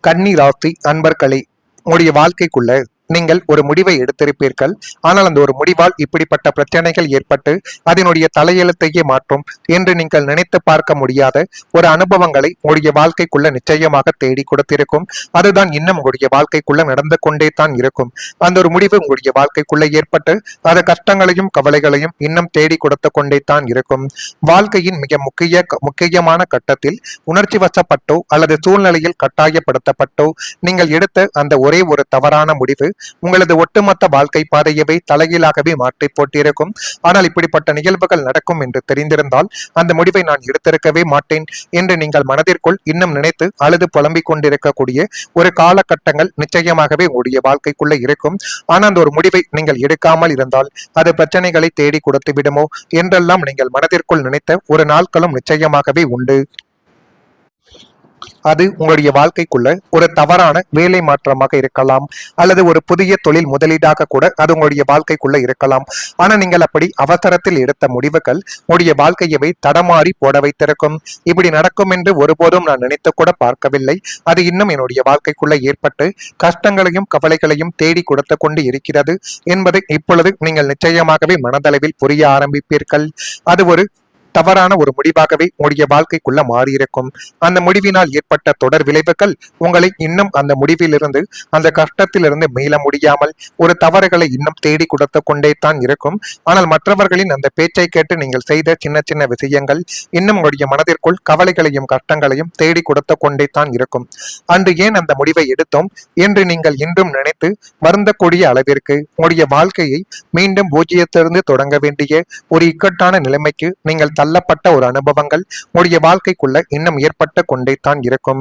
கன்னி ராசி அன்பர்களே, உங்களுடைய வாழ்க்கைக்குள்ள நீங்கள் ஒரு முடிவை எடுத்திருப்பீர்கள். ஆனால் அந்த ஒரு முடிவால் இப்படிப்பட்ட பிரச்சனைகள் ஏற்பட்டு அதனுடைய தலையெழுத்தையே மாற்றும் என்று நீங்கள் நினைத்து பார்க்க முடியாத ஒரு அனுபவங்களை உங்களுடைய வாழ்க்கைக்குள்ள நிச்சயமாக தேடி கொடுத்திருக்கும். அதுதான் இன்னும் உங்களுடைய வாழ்க்கைக்குள்ள நடந்து கொண்டே தான் இருக்கும். அந்த ஒரு முடிவு உங்களுடைய வாழ்க்கைக்குள்ள ஏற்பட்டு அது கஷ்டங்களையும் கவலைகளையும் இன்னும் தேடி கொடுத்து கொண்டே தான் இருக்கும். வாழ்க்கையின் மிக முக்கியமான கட்டத்தில் உணர்ச்சி வசப்பட்டோ அல்லது சூழ்நிலையில் கட்டாயப்படுத்தப்பட்டோ நீங்கள் எடுத்த அந்த ஒரே ஒரு தவறான முடிவு உங்களது ஒட்டுமொத்த வாழ்க்கை பாதையவே தலைகீழாகவே மாற்றி போட்டிருக்கும். ஆனால் இப்படிப்பட்ட நிகழ்வுகள் நடக்கும் என்று தெரிந்திருந்தால் அந்த முடிவை நான் எடுத்திருக்கவே மாட்டேன் என்று நீங்கள் மனதிற்குள் இன்னும் நினைத்து அழுது புலம்பிக் கொண்டிருக்கக்கூடிய ஒரு காலகட்டங்கள் நிச்சயமாகவே உங்களுடைய வாழ்க்கைக்குள்ள இருக்கும். ஆனால் அந்த ஒரு முடிவை நீங்கள் எடுக்காமல் இருந்தால் அது பிரச்சனைகளை தேடி கொடுத்து விடுமோ என்றெல்லாம் நீங்கள் மனதிற்குள் நினைத்த ஒரு நாட்களும் நிச்சயமாகவே உண்டு. அது உங்களுடைய வாழ்க்கைக்குள்ள ஒரு தவறான வேலை மாற்றமாக இருக்கலாம், அல்லது ஒரு புதிய தொழில் முதலீடாக கூட அது உங்களுடைய வாழ்க்கைக்குள்ள இருக்கலாம். ஆனா நீங்கள் அப்படி அவசரத்தில் எடுத்த முடிவுகள் உங்களுடைய வாழ்க்கையவை தடமாறி போட வைத்திருக்கும். இப்படி நடக்கும் என்று ஒருபோதும் நான் நினைத்து கூட பார்க்கவில்லை. அது இன்னும் என்னுடைய வாழ்க்கைக்குள்ள ஏற்பட்டு கஷ்டங்களையும் கவலைகளையும் தேடி கொடுத்து கொண்டு இருக்கிறது என்பதை இப்பொழுது நீங்கள் நிச்சயமாகவே மனதளவில் புரிய ஆரம்பிப்பீர்கள். அது ஒரு தவறான ஒரு முடிவாகவே உங்களுடைய வாழ்க்கைக்குள்ள மாறியிருக்கும். அந்த முடிவினால் ஏற்பட்ட தொடர் விளைவுகள் உங்களை இன்னும் அந்த முடிவிலிருந்து அந்த கஷ்டத்திலிருந்து மீள முடியாமல் ஒரு தவறுகளை இன்னும் தேடி கொடுத்து கொண்டே தான் இருக்கும். ஆனால் மற்றவர்களின் அந்த பேச்சை கேட்டு நீங்கள் செய்த சின்ன சின்ன விஷயங்கள் இன்னும் உங்களுடைய மனதிற்குள் கவலைகளையும் கஷ்டங்களையும் தேடி கொடுத்து கொண்டே தான் இருக்கும். அன்று ஏன் அந்த முடிவை எடுத்தோம் என்று நீங்கள் இன்றும் நினைத்து வருந்தக்கூடிய அளவிற்கு உங்களுடைய வாழ்க்கையை மீண்டும் பூஜ்ஜியத்திலிருந்து தொடங்க வேண்டிய ஒரு இக்கட்டான நிலைமைக்கு நீங்கள் தள்ளப்பட்ட ஒரு அனுபவங்கள் உங்களுடைய வாழ்க்கைக்குள்ள இன்னும் ஏற்பட்டு கொண்டே தான் இருக்கும்.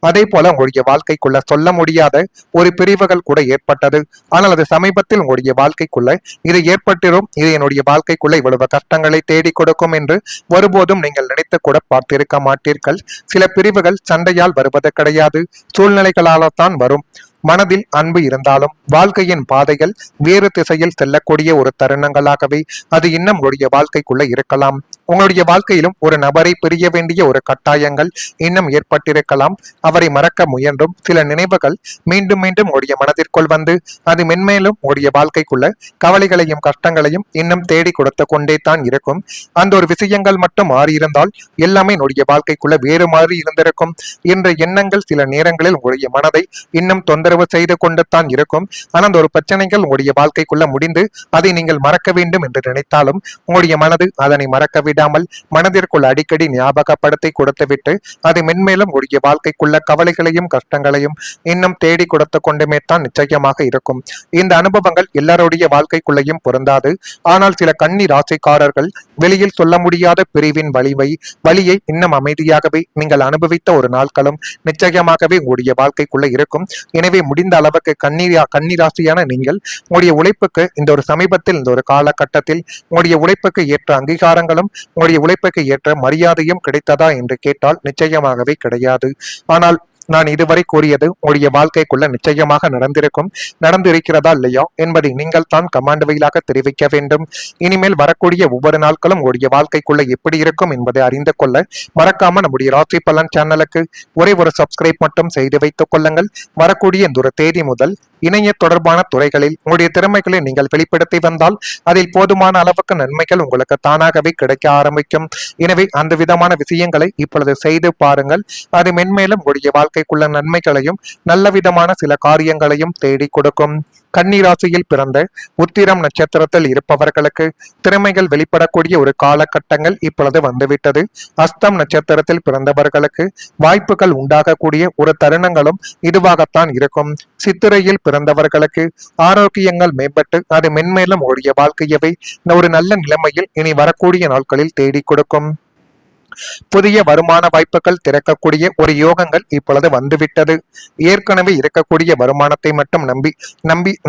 அதே போல உங்களுடைய வாழ்க்கைக்குள்ள சொல்ல முடியாத ஒரு பிரிவுகள் கூட ஏற்பட்டது. ஆனால் அது சமீபத்தில் உங்களுடைய வாழ்க்கைக்குள்ள இது ஏற்பட்டிரும், இது என்னுடைய வாழ்க்கைக்குள்ள இவ்வளவு கஷ்டங்களை தேடி கொடுக்கும் என்று ஒருபோதும் நீங்கள் நினைத்து கூட பார்த்திருக்க மாட்டீர்கள். சில பிரிவுகள் சண்டையால் வருவது கிடையாது, சூழ்நிலைகளால் தான் வரும். மனதில் அன்பு இருந்தாலும் வாழ்க்கையின் பாதைகள் வேறு திசையில் செல்லக்கூடிய ஒரு தருணங்களாகவே அது இன்னும் உங்களுடைய வாழ்க்கைக்குள்ள இருக்கலாம். உங்களுடைய வாழ்க்கையிலும் ஒரு நபரை பிரிய வேண்டிய ஒரு கட்டாயங்கள் இன்னும் ஏற்பட்டிருக்கலாம். அவரை மறக்க முயன்றும் சில நினைவுகள் மீண்டும் மீண்டும் உங்களுடைய மனதிற்குள் வந்து அது மென்மேலும் உங்களுடைய வாழ்க்கைக்குள்ள கவலைகளையும் கஷ்டங்களையும் இன்னும் தேடி கொடுத்து கொண்டே தான் இருக்கும். அந்த ஒரு விஷயங்கள் மட்டும் மாறியிருந்தால் எல்லாமே உங்களுடைய வாழ்க்கைக்குள்ள வேறு மாதிரி இருந்திருக்கும் என்ற எண்ணங்கள் சில நேரங்களில் உங்களுடைய மனதை இன்னும் தொந்தரவு செய்து கொண்டு தான் இருக்கும். ஆனால் அந்த ஒரு பிரச்சனைகள் உங்களுடைய வாழ்க்கைக்குள்ள முடிந்து அதை நீங்கள் மறக்க வேண்டும் என்று நினைத்தாலும் உங்களுடைய மனது அதனை மறக்க விடாமல் மனதிற்குள் அடிக்கடி ஞாபகப்படுத்தி கொடுத்துவிட்டு அது மென்மேலும் உங்களுடைய வாழ்க்கைக்குள்ள கவலைகளையும் கஷ்டங்களையும் இன்னும் தேடி கொடுத்து கொண்டுமே தான் நிச்சயமாக இருக்கும். இந்த அனுபவங்கள் எல்லாருடைய வாழ்க்கைக்குள்ளையும் பொருந்தாது. ஆனால் சில கன்னி ராசிக்காரர்கள் வெளியில் சொல்ல முடியாத பிரிவின் வலியை இன்னும் அமைதியாகவே நீங்கள் அனுபவித்த ஒரு நாட்களும் நிச்சயமாகவே உங்களுடைய வாழ்க்கைக்குள்ள இருக்கும். எனவே முடிந்த அளவுக்கு கன்னிராசியான நீங்கள் உங்களுடைய உழைப்புக்கு இந்த ஒரு சமீபத்தில் இந்த ஒரு காலகட்டத்தில் உங்களுடைய உழைப்புக்கு ஏற்ற அங்கீகாரங்களும் உங்களுடைய உழைப்புக்கு ஏற்ற மரியாதையும் கிடைத்ததா என்று கேட்டால் நிச்சயமாகவே கிடையாது. ஆனால் நான் இதுவரை கூறியது உங்களுடைய வாழ்க்கைக்குள்ள நிச்சயமாக நடந்திருக்கிறதா இல்லையா என்பதை நீங்கள் தான் கமாண்ட் வழியாக தெரிவிக்க வேண்டும். இனிமேல் வரக்கூடிய ஒவ்வொரு நாட்களும் உங்களுடைய வாழ்க்கைக்குள்ள எப்படி இருக்கும் என்பதை அறிந்து கொள்ள மறக்காம நம்முடைய ராசி பலன் சேனலுக்கு ஒரே ஒரு சப்ஸ்கிரைப் மட்டும் செய்து வைத்துக் கொள்ளுங்கள். வரக்கூடிய இந்த ஒரு தேதி முதல் இணைய தொடர்பான துறைகளில் உங்களுடைய திறமைகளை நீங்கள் வெளிப்படுத்தி வந்தால் அதில் போதுமான அளவுக்கு நன்மைகள் உங்களுக்கு தானாகவே கிடைக்க ஆரம்பிக்கும். எனவே அந்த விதமான விஷயங்களை இப்பொழுது செய்து பாருங்கள். அது மென்மேலும் உங்களுடைய வாழ்க்கைக்குள்ள நன்மைகளையும் நல்ல விதமான சில காரியங்களையும் தேடி கொடுக்கும். கன்னிராசியில் பிறந்த உத்திரம் நட்சத்திரத்தில் இருப்பவர்களுக்கு திறமைகள் வெளிப்படக்கூடிய ஒரு காலகட்டங்கள் இப்பொழுது வந்துவிட்டது. அஸ்தம் நட்சத்திரத்தில் பிறந்தவர்களுக்கு வாய்ப்புகள் உண்டாகக்கூடிய ஒரு தருணங்களும் இதுவாகத்தான் இருக்கும். சித்திரையில் பிறந்தவர்களுக்கு ஆரோக்கியங்கள் மேம்பட்டு அது மென்மேலும் உடைய வாழ்க்கையவை ஒரு நல்ல நிலைமையில் இனி வரக்கூடிய நாட்களில் தேடி கொடுக்கும். புதிய வருமான வாய்ப்புகள் திறக்கக்கூடிய ஒரு யோகங்கள் இப்பொழுது வந்துவிட்டது. ஏற்கனவே இருக்கக்கூடிய வருமானத்தை மட்டும்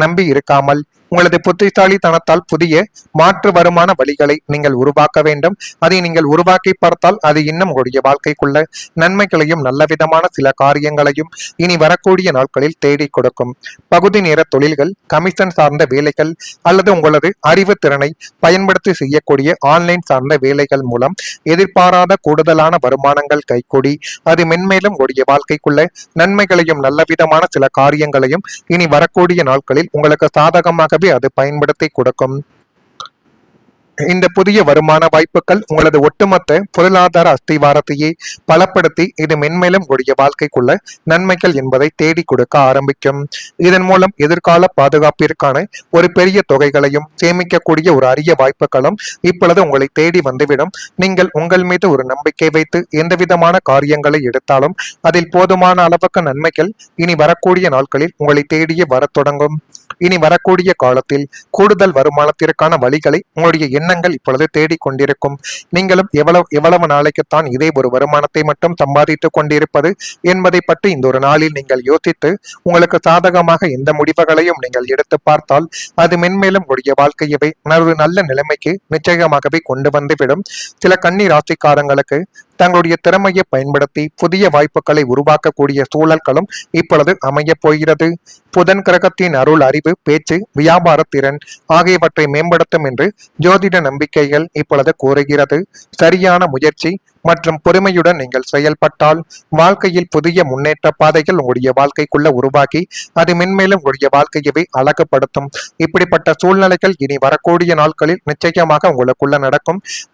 நம்பி இருக்காமல் உங்களது புத்திசாலித்தனத்தால் புதிய மாற்று வருமான வழிகளை நீங்கள் உருவாக்க வேண்டும். அதை நீங்கள் உருவாக்கி பார்த்தால் அது இன்னும் உங்களுடைய வாழ்க்கைக்குள்ள நன்மைகளையும் நல்ல விதமான சில காரியங்களையும் இனி வரக்கூடிய நாட்களில் தேடி கொடுக்கும். பகுதி நேர தொழில்கள், கமிஷன் சார்ந்த வேலைகள் அல்லது உங்களது அறிவு திறனை பயன்படுத்தி செய்யக்கூடிய ஆன்லைன் சார்ந்த வேலைகள் மூலம் எதிர்பாராத கூடுதலான வருமானங்கள் கைகூடி அது மென்மேலும் உங்களுடைய வாழ்க்கைக்குள்ள நன்மைகளையும் நல்ல விதமான சில காரியங்களையும் இனி வரக்கூடிய நாட்களில் உங்களுக்கு சாதகமாகவே அது பயன்படுத்தி கொடுக்கும். இந்த புதிய வருமான வாய்ப்புகள் உங்களது ஒட்டுமொத்த பொருளாதார அஸ்திவாரத்தையே பலப்படுத்தி இது மென்மேலும் உங்களுடைய வாழ்க்கைக்குள்ள நன்மைகள் என்பதை தேடி கொடுக்க ஆரம்பிக்கும். இதன் மூலம் எதிர்கால பாதுகாப்பிற்கான ஒரு பெரிய தொகைகளையும் சேமிக்கக்கூடிய ஒரு அரிய வாய்ப்புகளும் இப்பொழுது உங்களை தேடி வந்துவிடும். நீங்கள் உங்கள் மீது ஒரு நம்பிக்கை வைத்து எந்த விதமான காரியங்களை எடுத்தாலும் அதில் போதுமான அளவுக்கு நன்மைகள் இனி வரக்கூடிய நாட்களில் உங்களை தேடியே வரத் தொடங்கும். இனி வரக்கூடிய காலத்தில் கூடுதல் வருமானத்திற்கான வழிகளை உங்களுடைய எண்ணங்கள் இப்பொழுது தேடிக்கொண்டிருக்கும். நீங்களும் எவ்வளவு நாளைக்குத்தான் இதே ஒரு வருமானத்தை மட்டும் சம்பாதித்துக் கொண்டிருப்பது என்பதை பற்றி இந்த ஒரு நாளில் நீங்கள் யோசித்து உங்களுக்கு சாதகமாக எந்த முடிவுகளையும் நீங்கள் எடுத்து பார்த்தால் அது மென்மேலும் உடைய வாழ்க்கையவை ஒரு நல்ல நிலைமைக்கு நிச்சயமாகவே கொண்டு வந்துவிடும். சில கன்னி ராசிக்காரங்களுக்கு தங்களுடைய திறமையை பயன்படுத்தி புதிய வாய்ப்புகளை உருவாக்கக்கூடிய சூழல்களும் இப்பொழுது அமைய போகிறது. புதன் கிரகத்தின் அருள், அறிவு, பேச்சு, வியாபார திறன் ஆகியவற்றை மேம்படுத்தும் என்று ஜோதிட நம்பிக்கைகள் இப்பொழுது கூறுகிறது. சரியான முயற்சி மற்றும் பொறுமையுடன் நீங்கள் செயல்பட்டால் வாழ்க்கையில் புதிய முன்னேற்ற பாதைகள் உங்களுடைய வாழ்க்கைக்குள்ள உருவாக்கி அது மென்மேலும் உங்களுடைய வாழ்க்கையவே அழகுபடுத்தும். இப்படிப்பட்ட சூழ்நிலைகள் இனி வரக்கூடிய நாட்களில் நிச்சயமாக உங்களுக்குள்ள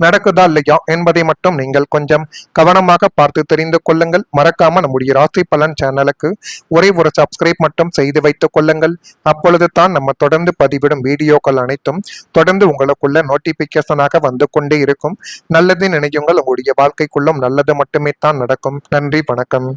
நடக்குதா இல்லையா என்பதை மட்டும் நீங்கள் கொஞ்சம் கவனமாக பார்த்து தெரிந்து கொள்ளுங்கள். மறக்காம நம்முடைய ராசி பலன் சேனலுக்கு ஒரே ஒரு சப்ஸ்கிரைப் மட்டும் செய்து வைத்துக் கொள்ளுங்கள். அப்பொழுது தான் நம்ம தொடர்ந்து பதிவிடும் வீடியோக்கள் அனைத்தும் தொடர்ந்து உங்களுக்குள்ள நோட்டிபிகேஷனாக வந்து கொண்டே இருக்கும். நல்லது நினையுங்கள், உங்களுடைய வாழ்க்கைக்குள்ளும் நல்லது மட்டுமே தான் நடக்கும். நன்றி, வணக்கம்.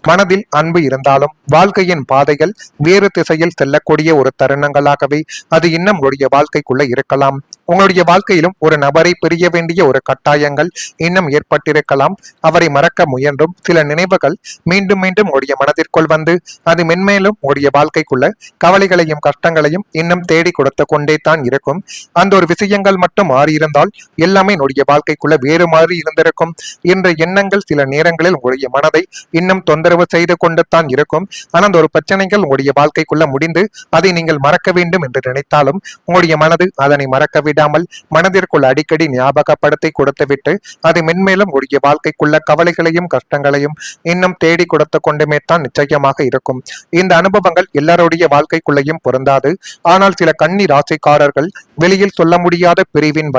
மனதில் அன்பு இருந்தாலும் வாழ்க்கையின் பாதைகள் வேறு திசையில் செல்லக்கூடிய ஒரு தருணங்களாகவே அது இன்னும் உங்களுடைய வாழ்க்கைக்குள்ள இருக்கலாம். உங்களுடைய வாழ்க்கையிலும் ஒரு நபரை பிரிய வேண்டிய ஒரு கட்டாயங்கள் இன்னும் ஏற்பட்டிருக்கலாம். அவரை மறக்க முயன்றும் சில நினைவுகள் மீண்டும் மீண்டும் உங்களுடைய மனதிற்குள் வந்து அது மென்மேலும் உங்களுடைய வாழ்க்கைக்குள்ள கவலைகளையும் கஷ்டங்களையும் இன்னும் தேடி கொடுத்து கொண்டே தான் இருக்கும். அந்த ஒரு விஷயங்கள் மட்டும் மாறியிருந்தால் எல்லாமே உங்களுடைய வாழ்க்கைக்குள்ள வேறு மாதிரி இருந்திருக்கும் என்ற எண்ணங்கள் சில நேரங்களில் உங்களுடைய மனதை இன்னும் தொந்தரவு செய்து கொண்டு தான் இருக்கும். ஆனால் அந்த ஒரு பிரச்சனைகள் உங்களுடைய வாழ்க்கைக்குள்ள முடிந்து அதை நீங்கள் மறக்க வேண்டும் என்று நினைத்தாலும் உங்களுடைய மனது அதனை மறக்க விடாமல் மனதிற்குள் அடிக்கடி ஞாபகப்படுத்தி கொடுத்துவிட்டு அது மென்மேலும் உங்களுடைய வாழ்க்கைக்குள்ள கவலைகளையும் கஷ்டங்களையும் இன்னும் தேடி கொடுத்து கொண்டுமே தான் நிச்சயமாக இருக்கும். இந்த அனுபவங்கள் எல்லாருடைய வாழ்க்கைக்குள்ளையும் பொருந்தாது. ஆனால் சில கன்னி ராசிக்காரர்கள் வெளியில் சொல்ல முடியாத பிரிவின்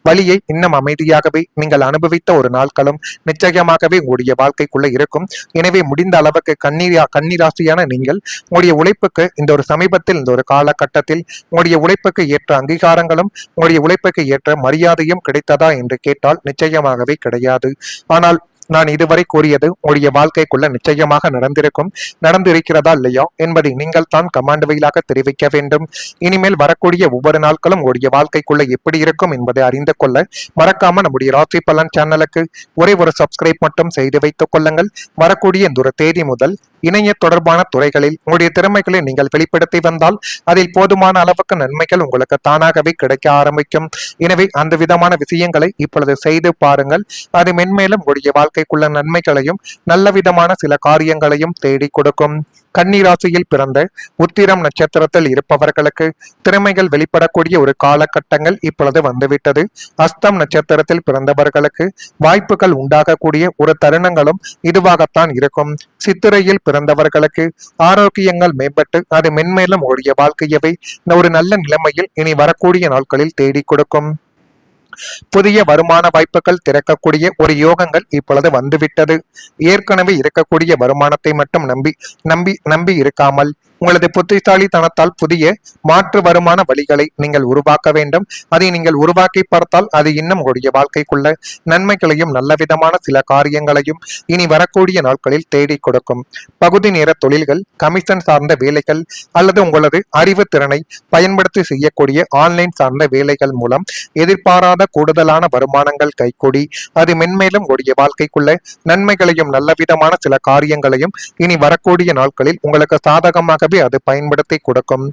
வலியை இன்னும் அமைதியாகவே நீங்கள் அனுபவித்த ஒரு நாட்களும் நிச்சயமாகவே உங்களுடைய வாழ்க்கைக்குள்ள இருக்கும். எனவே முடிந்த அளவுக்கு கன்னிராசியான நீங்கள் உங்களுடைய உழைப்புக்கு இந்த ஒரு சமீபத்தில் இந்த ஒரு காலகட்டத்தில் உங்களுடைய உழைப்புக்கு ஏற்ற அங்கீகாரங்களும் உங்களுடைய உழைப்புக்கு ஏற்ற மரியாதையும் கிடைத்ததா என்று கேட்டால் நிச்சயமாகவே கிடையாது. ஆனால் நான் இதுவரை கூறியது உங்களுடைய வாழ்க்கைக்குள்ள நிச்சயமாக நடந்திருக்கிறதா இல்லையா என்பதை நீங்கள் தான் கமாண்ட் வழியாக தெரிவிக்க வேண்டும். இனிமேல் வரக்கூடிய ஒவ்வொரு நாட்களும் உங்களுடைய வாழ்க்கைக்குள்ள எப்படி இருக்கும் என்பதை அறிந்து கொள்ள மறக்காம நம்முடைய ராசி பலன் சேனலுக்கு ஒரே ஒரு சப்ஸ்கிரைப் மட்டும் செய்து வைத்துக் கொள்ளுங்கள். வரக்கூடிய இந்த ஒரு தேதி முதல் இணைய தொடர்பான துறைகளில் உங்களுடைய திறமைகளை நீங்கள் வெளிப்படுத்தி வந்தால் அதில் போதுமான அளவுக்கு நன்மைகள் உங்களுக்கு தானாகவே கிடைக்க ஆரம்பிக்கும். எனவே அந்த விதமான விஷயங்களை இப்பொழுது செய்து பாருங்கள். அது மென்மேலும் உங்களுடைய வாழ்க்கைக்குள்ள நன்மைகளையும் நல்ல விதமான சில காரியங்களையும் தேடி கொடுக்கும். கன்னிராசியில் பிறந்த உத்திரம் நட்சத்திரத்தில் இருப்பவர்களுக்கு திறமைகள் வெளிப்படக்கூடிய ஒரு காலகட்டங்கள் இப்பொழுது வந்துவிட்டது. அஸ்தம் நட்சத்திரத்தில் பிறந்தவர்களுக்கு வாய்ப்புகள் உண்டாகக்கூடிய ஒரு தருணங்களும் இதுவாகத்தான் இருக்கும். சித்திரையில் பிறந்தவர்களுக்கு ஆரோக்கியங்கள் மேம்பட்டு அது மென்மேலும் உங்களுடைய வாழ்க்கையவை ஒரு நல்ல நிலைமையில் இனி வரக்கூடிய நாட்களில் தேடி கொடுக்கும். புதிய வருமான வாய்ப்புகள் திறக்கக்கூடிய ஒரு யோகங்கள் இப்பொழுது வந்துவிட்டது. ஏற்கனவே இருக்கக்கூடிய வருமானத்தை மட்டும் நம்பி இருக்காமல் உங்களது புத்திசாலித்தனத்தால் புதிய மாற்று வருமான வழிகளை நீங்கள் உருவாக்க வேண்டும். அதை நீங்கள் உருவாக்கி பார்த்தால் அது இன்னும் உங்களுடைய வாழ்க்கைக்குள்ள நன்மைகளையும் நல்ல விதமான சில காரியங்களையும் இனி வரக்கூடிய நாட்களில் தேடி கொடுக்கும். பகுதி நேர தொழில்கள், கமிஷன் சார்ந்த வேலைகள் அல்லது உங்களது அறிவு திறனை பயன்படுத்தி செய்யக்கூடிய ஆன்லைன் சார்ந்த வேலைகள் மூலம் எதிர்பாராத கூடுதலான வருமானங்கள் கைகூடி அது மென்மேலும் உங்களுடைய வாழ்க்கைக்குள்ள நன்மைகளையும் நல்ல விதமான சில காரியங்களையும் இனி வரக்கூடிய நாட்களில் உங்களுக்கு சாதகமாகவே அது பயன்படுத்தி கொடுக்கும்.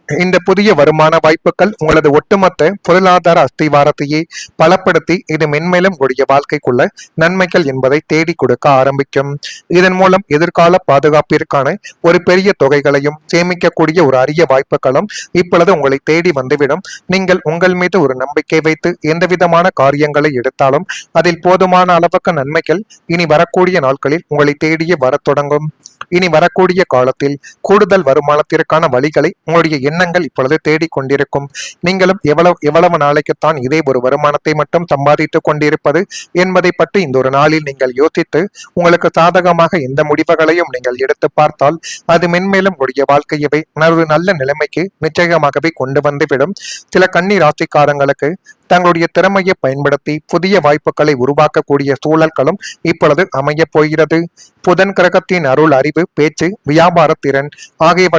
இந்த புதிய வருமான வாய்ப்புகள் உங்களது ஒட்டுமொத்த பொருளாதார அஸ்திவாரத்தையே பலப்படுத்தி இது மென்மேலும் உங்களுடைய வாழ்க்கைக்குள்ள நன்மைகள் என்பதை தேடி கொடுக்க ஆரம்பிக்கும். இதன் மூலம் எதிர்கால பாதுகாப்பிற்கான ஒரு பெரிய தொகைகளையும் சேமிக்கக்கூடிய ஒரு அரிய வாய்ப்புகளும் இப்பொழுது உங்களை தேடி வந்துவிடும். நீங்கள் உங்கள் மீது ஒரு நம்பிக்கை வைத்து எந்த விதமான காரியங்களை எடுத்தாலும் அதில் போதுமான அளவுக்கு நன்மைகள் இனி வரக்கூடிய நாட்களில் உங்களை தேடியே வரத் தொடங்கும். இனி வரக்கூடிய காலத்தில் கூடுதல் வருமானத்திற்கான வழிகளை உங்களுடைய எண்ணங்கள் இப்பொழுது தேடிக் கொண்டிருக்கும். நீங்களும் எவ்வளவு நாளைக்குத்தான் இதே ஒரு வருமானத்தை மட்டும் சம்பாதித்துக் கொண்டிருப்பது என்பதை பற்றி இந்த ஒரு நாளில் நீங்கள் யோசித்து உங்களுக்கு சாதகமாக எந்த முடிவுகளையும் நீங்கள் எடுத்து பார்த்தால் அது மென்மேலும் உடைய வாழ்க்கையவை ஒரு நல்ல நிலைமைக்கு நிச்சயமாகவே கொண்டு வந்துவிடும். சில கன்னி ராசிக்காரங்களுக்கு தங்களுடைய திறமையை பயன்படுத்தி புதிய வாய்ப்புகளை உருவாக்கக்கூடிய சூழல்களும் இப்பொழுது அமைய போகிறது. புதன் கிரகத்தின் அருள், அறிவு, பேச்சு, வியாபார திறன் ஆகியவற்றை